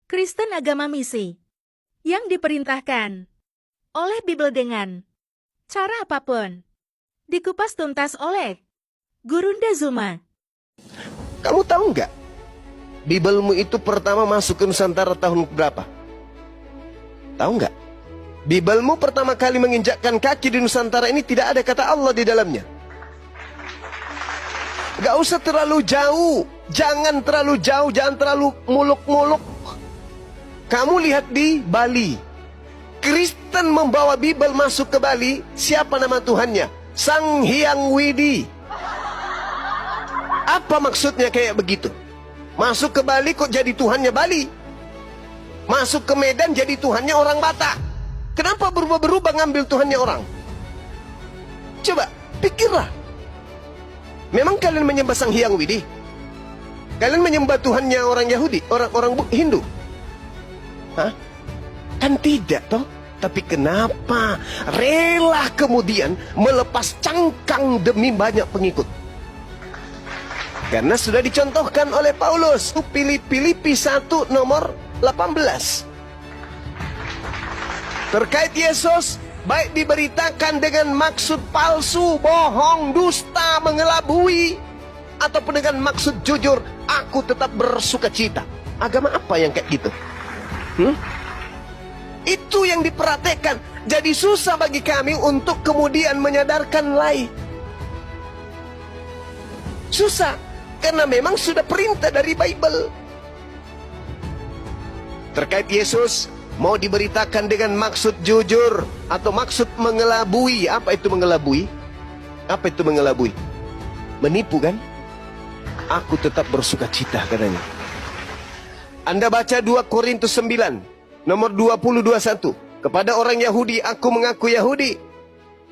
Kristen agama misi yang diperintahkan oleh Bible dengan cara apapun dikupas tuntas oleh Gurunda Zuma. Kamu tahu nggak? Bibelmu itu pertama masuk ke Nusantara tahun berapa? Tahu nggak? Bibelmu pertama kali menginjakkan kaki di Nusantara ini tidak ada kata Allah di dalamnya. Gak usah terlalu jauh. Jangan terlalu jauh, jangan terlalu muluk-muluk. Kamu lihat di Bali. Kristen membawa Bibel masuk ke Bali. Siapa nama Tuhannya? Sang Hyang Widi. Apa maksudnya kayak begitu? Masuk ke Bali kok jadi Tuhannya Bali? Masuk ke Medan jadi Tuhannya orang Batak. Kenapa berubah-berubah ngambil Tuhannya orang? Coba pikirlah. Memang kalian menyembah Sang Hyang Widi? Kalian menyembah Tuhannya orang Yahudi, orang Hindu? Hah? Kan tidak toh? Tapi kenapa rela kemudian melepas cangkang demi banyak pengikut? Karena sudah dicontohkan oleh Paulus. Filipi 1 nomor 18. Terkait Yesus, baik diberitakan dengan maksud palsu, bohong, dusta, mengelabui, ataupun dengan maksud jujur, aku tetap bersuka cita. Agama apa yang kayak gitu? Itu yang diperhatikan. Jadi susah bagi kami untuk kemudian menyadarkan lain. Susah. Karena memang sudah perintah dari Bible. Terkait Yesus, mau diberitakan dengan maksud jujur atau maksud mengelabui. Apa itu mengelabui? Apa itu mengelabui? Menipu kan? Aku tetap bersuka cita katanya. Anda baca 2 Korintus 9 nomor 20-21. Kepada orang Yahudi aku mengaku Yahudi,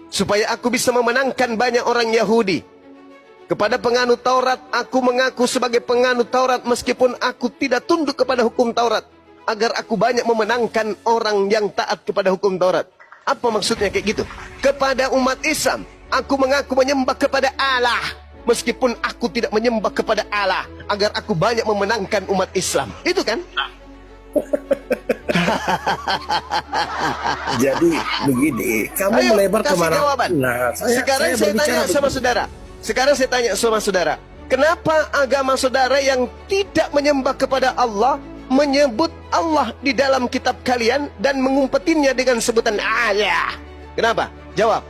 supaya aku bisa memenangkan banyak orang Yahudi. Kepada penganut Taurat aku mengaku sebagai penganut Taurat, meskipun aku tidak tunduk kepada hukum Taurat, agar aku banyak memenangkan orang yang taat kepada hukum Taurat. Apa maksudnya kayak gitu? Kepada umat Islam aku mengaku menyembah kepada Allah, meskipun aku tidak menyembah kepada Allah, agar aku banyak memenangkan umat Islam. Itu kan? Jadi begini, kamu Ayo, melebar kasih kemana? jawaban. Sekarang saya tanya sama saudara. Sekarang saya tanya sama saudara. Kenapa agama saudara yang tidak menyembah kepada Allah menyebut Allah di dalam kitab kalian dan mengumpetinnya dengan sebutan Allah? Kenapa? Jawab.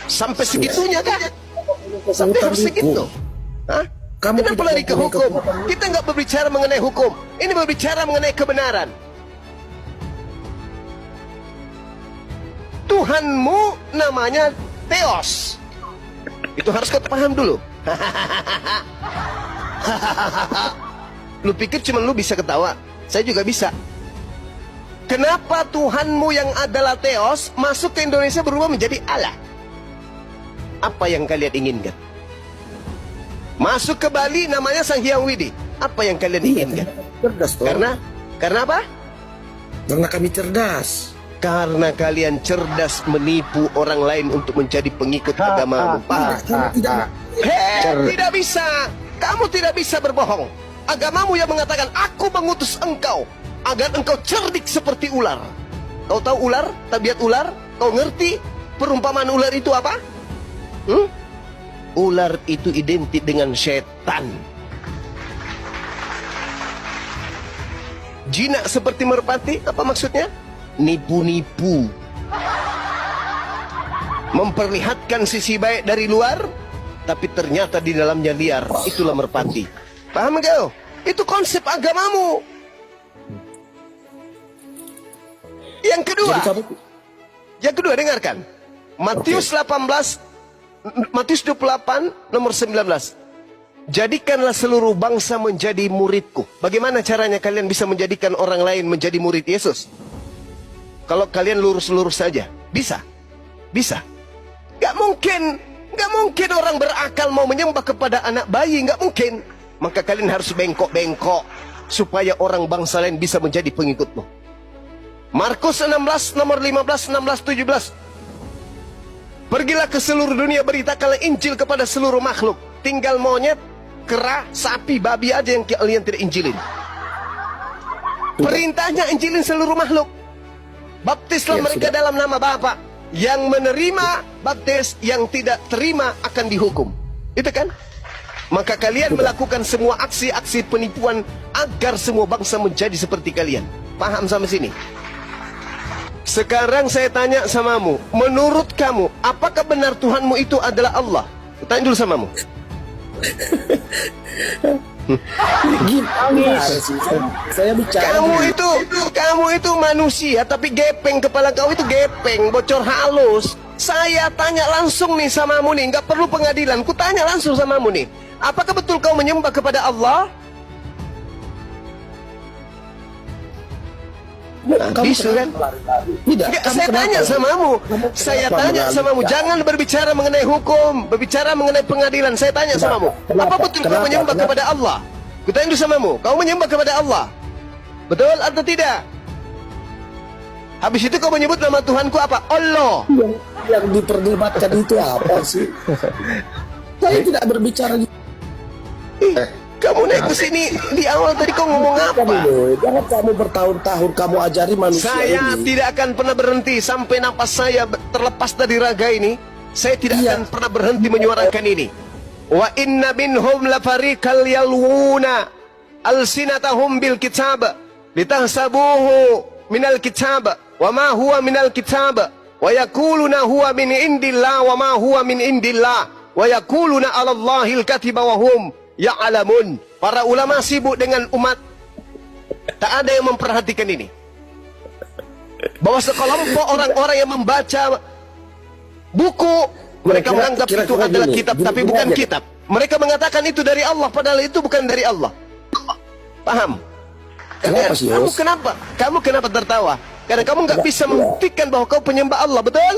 Sampai segitunya kan? Sampai harus segitu? Hah? Kamu Kenapa tidak lari ke mempunyai hukum? kekuatan. Kita nggak berbicara mengenai hukum. Ini berbicara mengenai kebenaran. Tuhanmu namanya Theos. Itu harus kau paham dulu. Lu pikir cuma lu bisa ketawa? Saya juga bisa. Kenapa Tuhanmu yang adalah Theos masuk ke Indonesia berubah menjadi Allah? Apa yang kalian inginkan? Masuk ke Bali namanya Sang Hyang Widi. Apa yang kalian inginkan? Cerdas toh. Karena apa? Karena kami cerdas. Karena kalian cerdas menipu orang lain untuk menjadi pengikut agamamu. Paham? Tidak bisa. Kamu tidak bisa berbohong. Agamamu yang mengatakan, aku mengutus engkau agar engkau cerdik seperti ular. Kau tahu ular? Tabiat ular? Kau ngerti perumpamaan ular itu apa? Ular itu identik dengan setan. Jinak seperti merpati, apa maksudnya? Nipu-nipu. Memperlihatkan sisi baik dari luar, tapi ternyata di dalamnya liar. Itulah merpati. Paham kau? Itu konsep agamamu. Yang kedua, dengarkan. Matius 28 nomor 19. Jadikanlah seluruh bangsa menjadi muridku. Bagaimana caranya kalian bisa menjadikan orang lain menjadi murid Yesus? Kalau kalian lurus-lurus saja, bisa? Bisa? Gak mungkin orang berakal mau menyembah kepada anak bayi, gak mungkin. Maka kalian harus bengkok-bengkok supaya orang bangsa lain bisa menjadi pengikutmu. Markus 16 nomor 15, 16, 17. Pergilah ke seluruh dunia, beritakanlah Injil kepada seluruh makhluk. Tinggal monyet, kera, sapi, babi aja yang kalian tidak injilin. Perintahnya injilin seluruh makhluk. Baptislah Ya, mereka sudah. dalam nama Bapa. Yang menerima baptis, yang tidak terima akan dihukum. Itu kan? Maka kalian melakukan semua aksi-aksi penipuan agar semua bangsa menjadi seperti kalian. Paham sampai sini? Sekarang saya tanya samamu, menurut kamu, apakah benar Tuhanmu itu adalah Allah? Tanya dulu samamu. Gimana sih? Saya bicara. Kamu itu manusia, tapi gepeng, kepala kau itu gepeng, bocor halus. Saya tanya langsung nih samamu nih, nggak perlu pengadilan. Ku tanya langsung samamu nih, apakah betul kau menyembah kepada Allah? Bisu kan? Tidak. Enggak, Kamu saya kenapa? tanya samamu. Kamu Saya kenapa tanya mengalihkan? samamu. Jangan berbicara mengenai hukum, berbicara mengenai pengadilan. Saya tanya samamu. Kenapa? Apa betul kau Kenapa? menyembah Kenapa? kepada Allah? Kutanya dulu samamu. Kau menyembah kepada Allah? Betul atau tidak? Habis itu kau menyebut nama Tuhanku apa? Allah. Yang diperdebatkan itu apa sih? Saya tidak berbicara di Kamu naik ke sini di awal tadi kau ngomong apa? Jangan kamu bertahun-tahun kamu ajari manusia Saya ini. tidak akan pernah berhenti sampai napas saya terlepas dari raga ini. Saya tidak Iya. akan pernah berhenti menyuarakan ini. Wa inna minhum lafariqal yalwuna alsinatahum bil kitab litahsabuhu minal kitab wa ma huwa minal kitab wa yaquluna huwa min indillah wa ma huwa min indillah wa yaquluna 'ala Allahil katiba wa hum ya'lamun. Para ulama sibuk dengan umat, tak ada yang memperhatikan ini. Bahwa sekelompok orang-orang yang membaca buku, mereka menganggap itu adalah kitab, tapi bukan kitab. Mereka mengatakan itu dari Allah, padahal itu bukan dari Allah. Paham? Kenapa sih, Kamu Yos? kenapa? Kamu kenapa tertawa? Karena kamu nggak bisa membuktikan bahwa kau penyembah Allah, betul?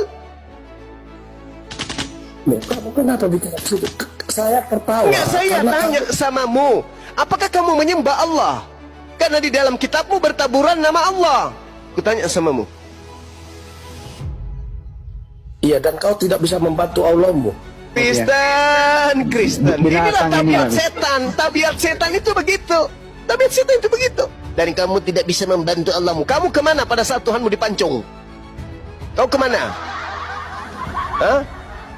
Loh, kamu kenapa bikin absurd? Saya tertawa. Enggak, saya karena tanya samamu, apakah kamu menyembah Allah? Karena di dalam kitabmu bertaburan nama Allah. Kutanya samamu. Iya, dan kau tidak bisa membantu Allahmu. Kristen. Inilah tabiat setan. Tabiat setan itu begitu. Tabiat setan itu begitu. Dan kamu tidak bisa membantu Allahmu. Kamu kemana pada saat Tuhanmu dipancung? Kau kemana? Hah?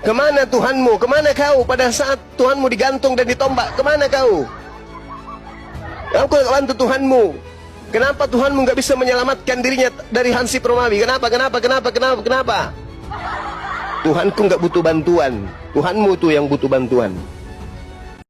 Kemana Tuhanmu? Kemana kau pada saat Tuhanmu digantung dan ditombak? Kemana kau? Kau nggak bantu Tuhanmu. Kenapa Tuhanmu nggak bisa menyelamatkan dirinya dari Hansip Romawi? Kenapa? Tuhanku nggak butuh bantuan. Tuhanmu tuh yang butuh bantuan.